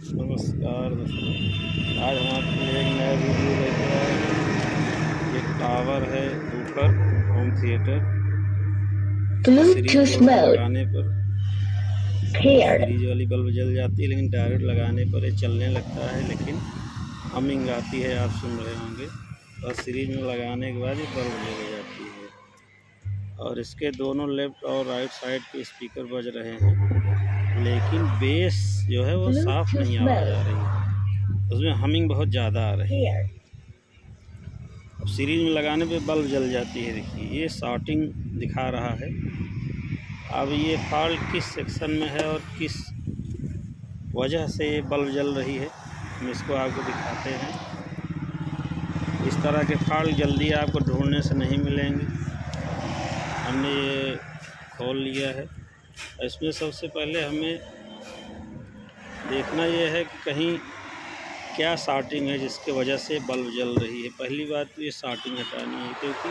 नमस्कार दोस्तों, आज हम आपके लिए एक नया वीडियो लेकर आए हैं। एक टावर है ऊपर होम थिएटर। सीरीज बल्ब लगाने पर सीरीज वाली बल्ब जल जाती है, लेकिन डायरेक्ट लगाने पर ये चलने लगता है, लेकिन हमिंग आती है, आप सुन रहे होंगे। और सीरीज में लगाने के बाद ये बल्ब जल जाती है। और इसके दोनों लेफ्ट और राइट साइड के स्पीकर बज रहे हैं, लेकिन बेस जो है वो साफ नहीं आवाज़ आ रही है, उसमें हमिंग बहुत ज़्यादा आ रही है। अब सीरीज में लगाने पे बल्ब जल जाती है। देखिए ये शॉर्टिंग दिखा रहा है। अब ये फॉल्ट किस सेक्शन में है और किस वजह से ये बल्ब जल रही है, हम इसको आपको दिखाते हैं। इस तरह के फॉल्ट जल्दी आपको ढूंढने से नहीं मिलेंगे। हमने ये खोल लिया है। इसमें सबसे पहले हमें देखना यह है कि कहीं क्या शॉर्टिंग है जिसके वजह से बल्ब जल रही है। पहली बात तो ये शॉर्टिंग हटानी है, क्योंकि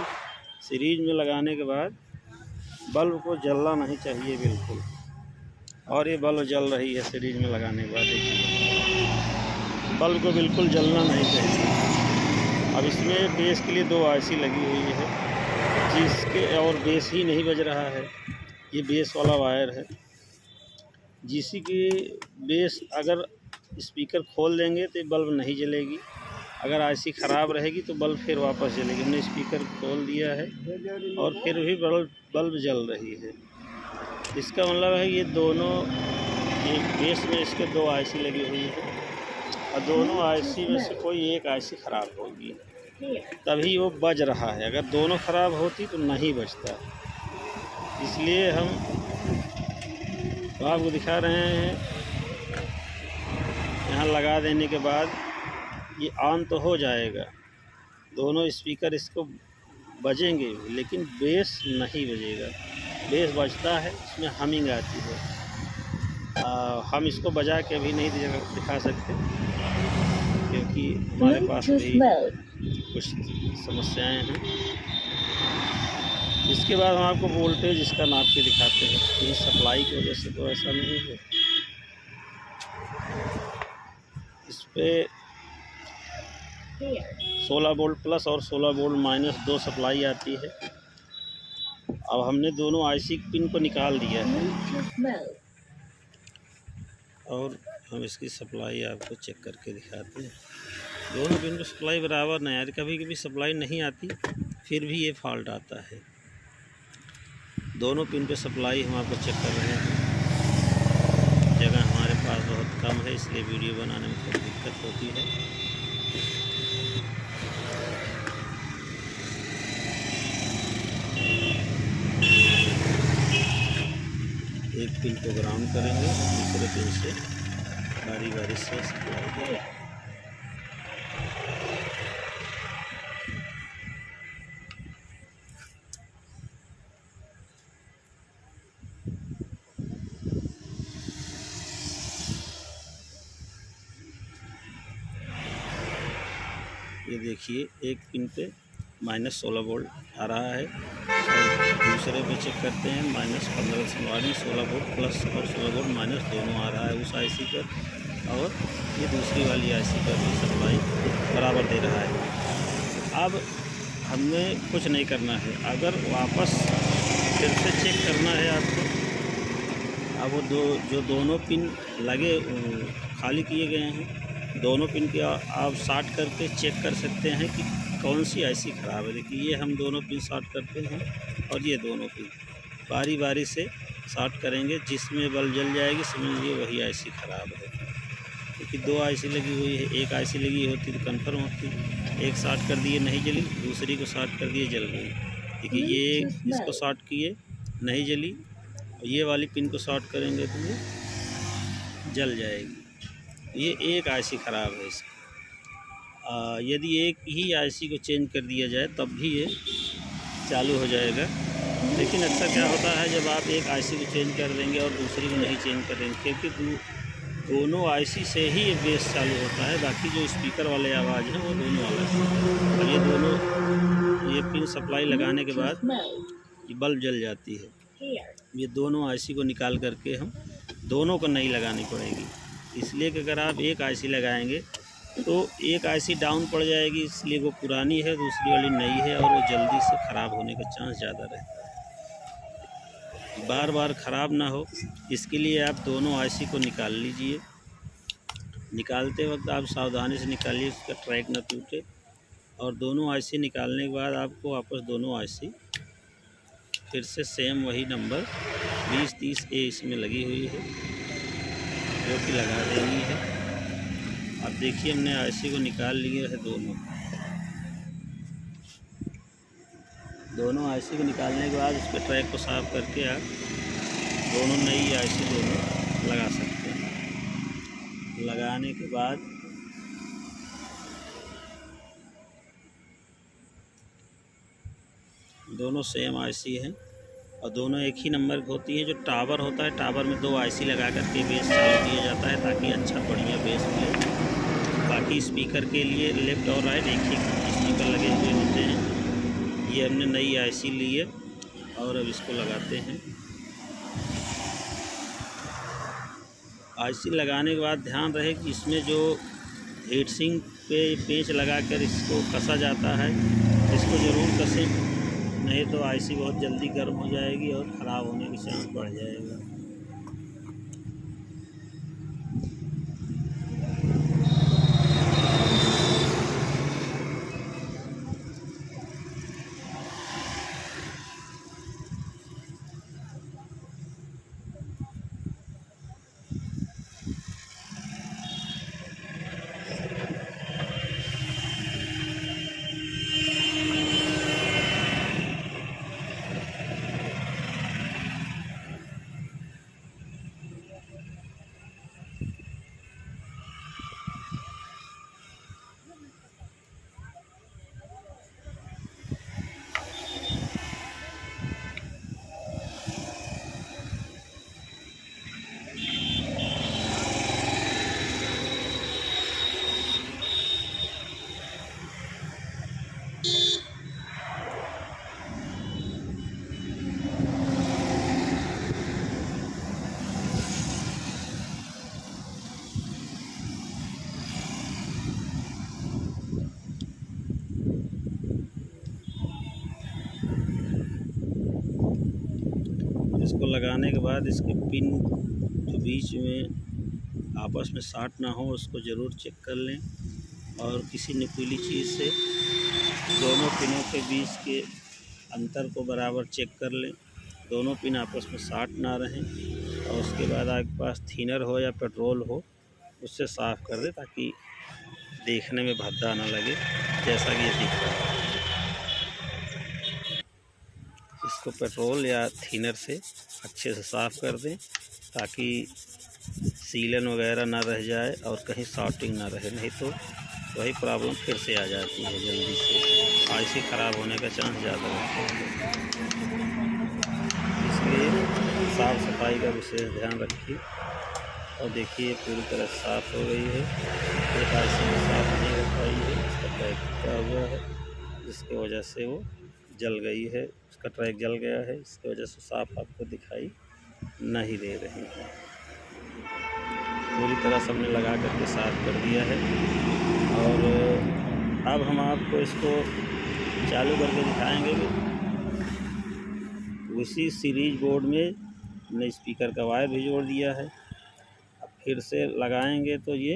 सीरीज में लगाने के बाद बल्ब को जलना नहीं चाहिए बिल्कुल। और ये बल्ब जल रही है सीरीज में लगाने के बाद। देखिए बल्ब को बिल्कुल जलना नहीं चाहिए। अब इसमें बेस के लिए 2 आईसी लगी हुई है, जिसके और बेस ही नहीं बज रहा है। ये बेस वाला वायर है, जिसी की बेस अगर स्पीकर खोल देंगे तो बल्ब नहीं जलेगी। अगर आईसी ख़राब रहेगी तो बल्ब फिर वापस जलेगी। हमने स्पीकर खोल दिया है और फिर भी बल्ब जल रही है। इसका मतलब है ये दोनों, ये बेस में इसके 2 आईसी लगी हुई है, और दोनों आईसी में से कोई एक आईसी ख़राब होगी तभी वो बज रहा है। अगर दोनों ख़राब होती तो नहीं बजता। इसलिए हम आपको दिखा रहे हैं। यहाँ लगा देने के बाद ये ऑन तो हो जाएगा, दोनों स्पीकर इसको बजेंगे, लेकिन बेस नहीं बजेगा। बेस बजता है, इसमें हमिंग आती है। हम इसको बजा के भी नहीं दिखा सकते, क्योंकि हमारे पास भी कुछ समस्याएं हैं। इसके बाद हम आपको वोल्टेज इसका नाप के दिखाते हैं। ये सप्लाई की वजह से तो ऐसा नहीं है। इस पर 16 वोल्ट प्लस और 16 वोल्ट माइनस 2 सप्लाई आती है। अब हमने दोनों आईसी पिन को निकाल दिया है और हम इसकी सप्लाई आपको चेक करके दिखाते हैं। दोनों पिन को सप्लाई बराबर नहीं आ रही, कभी कभी सप्लाई नहीं आती, फिर भी ये फॉल्ट आता है। दोनों पिन पे सप्लाई हम आपको चेक कर रहे हैं। जगह हमारे पास बहुत कम है, इसलिए वीडियो बनाने में थोड़ी दिक्कत होती है। एक पिन को ग्राउंड करेंगे, दूसरे पिन से बारी बारी से सप्लाई देंगे। ये देखिए एक पिन पे -16 वोल्ट आ रहा है, और दूसरे पे चेक करते हैं -15 16 वोल्ट प्लस और 16 वोल्ट माइनस दोनों आ रहा है उस आईसी पर, और ये दूसरी वाली आईसी पर भी सप्लाई बराबर दे रहा है। अब हमें कुछ नहीं करना है। अगर वापस फिर से चेक करना है आपको, अब वो जो दोनों पिन लगे खाली किए गए हैं, दोनों पिन के आप शॉर्ट करके चेक कर सकते हैं कि कौन सी आईसी ख़राब है। देखिए ये हम दोनों पिन शॉर्ट करते हैं, और ये दोनों पिन बारी बारी से शॉर्ट करेंगे। जिसमें बल्ब जल जाएगी समझिए वही आईसी ख़राब है, क्योंकि 2 आईसी लगी हुई है। एक आईसी लगी होती तो कन्फर्म होती। एक शॉर्ट कर दिए नहीं जली, दूसरी को शॉर्ट कर दिए जल गई। देखिए ये इसको शॉर्ट किए नहीं जली, और ये वाली पिन को शॉर्ट करेंगे तो ये जल जाएगी। ये एक आईसी ख़राब है इसका। यदि एक ही आईसी को चेंज कर दिया जाए तब भी ये चालू हो जाएगा। लेकिन अक्सर क्या होता है, जब आप एक आईसी को चेंज कर देंगे और दूसरी को नहीं चेंज करेंगे, क्योंकि दोनों आईसी से ही ये बेस चालू होता है। बाकी जो स्पीकर वाले आवाज़ हैं वो दोनों वाला है। और ये दोनों ये पिन सप्लाई लगाने के बाद ये बल्ब जल जाती है। ये दोनों आईसी को निकाल करके हम दोनों को नहीं लगानी पड़ेगी। इसलिए कि अगर आप एक आईसी लगाएंगे तो एक आईसी डाउन पड़ जाएगी, इसलिए वो पुरानी है, दूसरी वाली नई है और वो जल्दी से ख़राब होने का चांस ज़्यादा रहता है। बार बार ख़राब ना हो इसके लिए आप दोनों आईसी को निकाल लीजिए। निकालते वक्त आप सावधानी से निकालिए, उसका ट्रैक ना टूटे। और दोनों आईसी निकालने के बाद आपको वापस दोनों आईसी फिर से सेम वही नंबर 2030A इसमें लगी हुई है जो कि लगा देनी है। अब देखिए हमने आईसी को निकाल लिया है दोनों आईसी को निकालने के बाद उसके ट्रैक को साफ़ करके आप दोनों नई आईसी दोनों लगा सकते हैं। लगाने के बाद दोनों सेम आईसी हैं और दोनों एक ही नंबर की होती है। जो टावर होता है, टावर में 2 आईसी लगा करके बेस चालू किया जाता है ताकि अच्छा बढ़िया बेस मिले। बाकी स्पीकर के लिए लेफ़्ट और राइट एक ही स्पीकर लगे हुए होते हैं। ये हमने नई आईसी ली है और अब इसको लगाते हैं। आईसी लगाने के बाद ध्यान रहे कि इसमें जो हीट सिंक पे पेंच लगाकर इसको कसा जाता है, इसको ज़रूर कसें, नहीं तो आईसी बहुत जल्दी गर्म हो जाएगी और ख़राब होने के चांस बढ़ जाएगा। इसको लगाने के बाद इसके पिन जो बीच में आपस में साट ना हो उसको ज़रूर चेक कर लें और किसी नुकीली चीज़ से दोनों पिनों के बीच के अंतर को बराबर चेक कर लें, दोनों पिन आपस में साट ना रहें। और उसके बाद आपके पास थिनर हो या पेट्रोल हो उससे साफ़ कर दें ताकि देखने में भद्दा ना लगे जैसा कि ये दिख रहा है। इसको पेट्रोल या थिनर से अच्छे से साफ़ कर दें ताकि सीलन वगैरह ना रह जाए और कहीं शॉर्टिंग ना रहे, नहीं तो वही प्रॉब्लम फिर से आ जाती है जल्दी से। आईसी ख़राब होने का चांस ज़्यादा रहता है, इसलिए साफ़ सफाई का विशेष ध्यान रखिए। और देखिए पूरी तरह साफ़ हो गई है। एक आईसी में साफ़ नहीं हो पाई है, इसका ट्रैक टूटा हुआ है जिसकी वजह से वो जल गई है, उसका ट्रैक जल गया है, इसकी वजह से साफ़ आपको दिखाई नहीं दे रही है। पूरी तरह से हमने लगा करके साफ़ कर दिया है और अब हम आपको इसको चालू करके दिखाएंगे कि उसी सीरीज बोर्ड में हमने स्पीकर का वायर भी जोड़ दिया है। अब फिर से लगाएंगे तो ये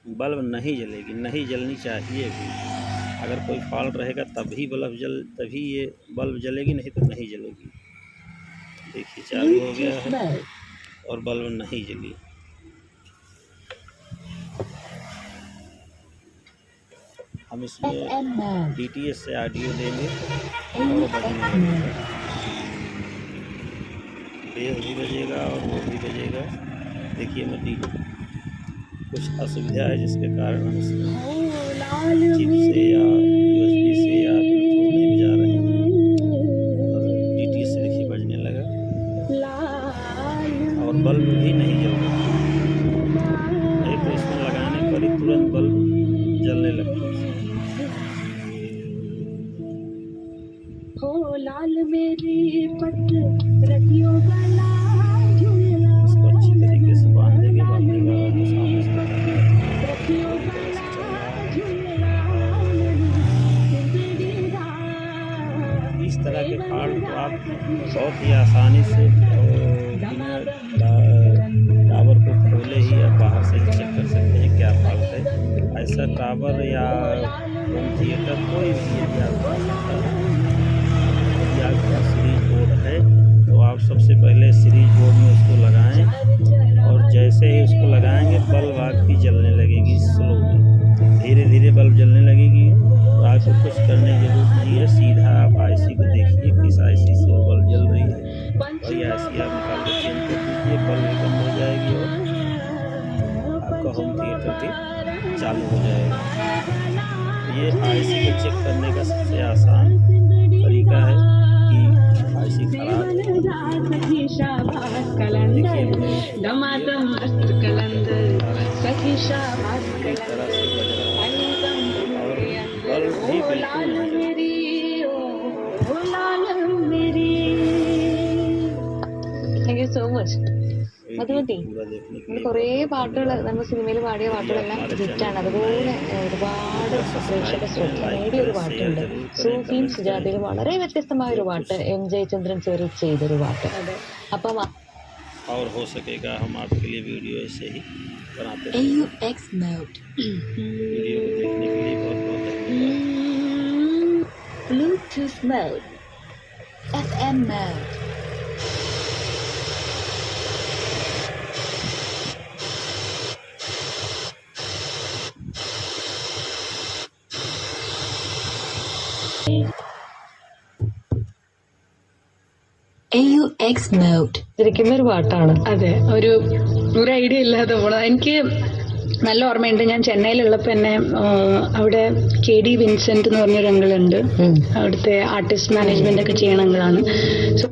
बल्ब नहीं जलेगी, नहीं जलनी चाहिए भी। अगर कोई फॉल्ट रहेगा तभी तभी ये बल्ब जलेगी, नहीं तो नहीं जलेगी। देखिए चालू हो गया है और बल्ब नहीं जली। हम इसमें DTS से ऑडियो देंगे और बजने लगेगा, बेस भी बजेगा और वो भी बजेगा। देखिए मैं कुछ असुविधा है जिसके कारण हम इसमें चिप से या USB से या ब्लूटूथ नहीं बजा रहे हैं और DTS से देखिए बजने लगा और बल्ब भी नहीं जल रहा है। नहीं तो इसमें लगाने पर ही तुरंत बल्ब जलने लगता है। इसको अच्छी तरीके से बांधने के बाद जैसा टावर या होम थिएटर कोई भी यदि आपको सकता है, यदि आपके पास सीरीज बोर्ड है तो आप सबसे पहले सीरीज बोर्ड में उसको लगाएं, और जैसे ही उसको लगाएंगे बल्ब आपकी जलने लगेगी स्लो में, धीरे धीरे बल्ब जलने लगेगी। तो आपको कुछ करने की जरूरत नहीं है, सीधा आप आईसी को देखिए किस आईसी से वो बल्ब जल रही है, वही आईसी आप निकाल कर चेंज कर दीजिए, बल्ब भी बंद हो जाएगी और आपका होम थिएटर भी चालू हो जाएगा। ये आईसी को चेक करने का सबसे आसान तरीका है कि आईसी खराब है। बल्ब भी बिल्कुल Thank you so much. അത് മതി. നമ്മൾ കുറേ പാട്ടുകൾ നമ്മുടെ സിനിമയിൽ പാടിയ പാട്ടുകളെല്ലാം ഹിറ്റാണ്. അതുപോലെ ഒരുപാട് പ്രേക്ഷക ശ്രദ്ധ നേടിയ ഒരു പാട്ടുണ്ട്. സൂഫിയും സുജാതയിലും വളരെ വ്യത്യസ്തമായ ഒരു പാട്ട് എം ജയചന്ദ്രൻ സർ ചെയ്തൊരു പാട്ട്. അപ്പം और हो सकेगा हम आपके लिए वीडियो ऐसे ही बनाते हैं। AUX mode. वीडियो को देखने के लिए बहुत बहुत धन्यवाद। Bluetooth mode. FM mode. AUX mode. ശരിക്കും ഒരു പാട്ടാണ്. അതെ, ഒരു ഐഡിയ ഇല്ലാതെ പോണത്. എനിക്ക് നല്ല ഓർമ്മയുണ്ട്, ഞാൻ ചെന്നൈയിലുള്ളപ്പോൾ എന്നെ അവിടെ KD വിൻസെന്റ് എന്ന് പറഞ്ഞൊരു അങ്കിളുണ്ട്, അവിടുത്തെ ആർട്ടിസ്റ്റ് മാനേജ്മെന്റ് ഒക്കെ ചെയ്യണ അങ്കിളാണ്. സോ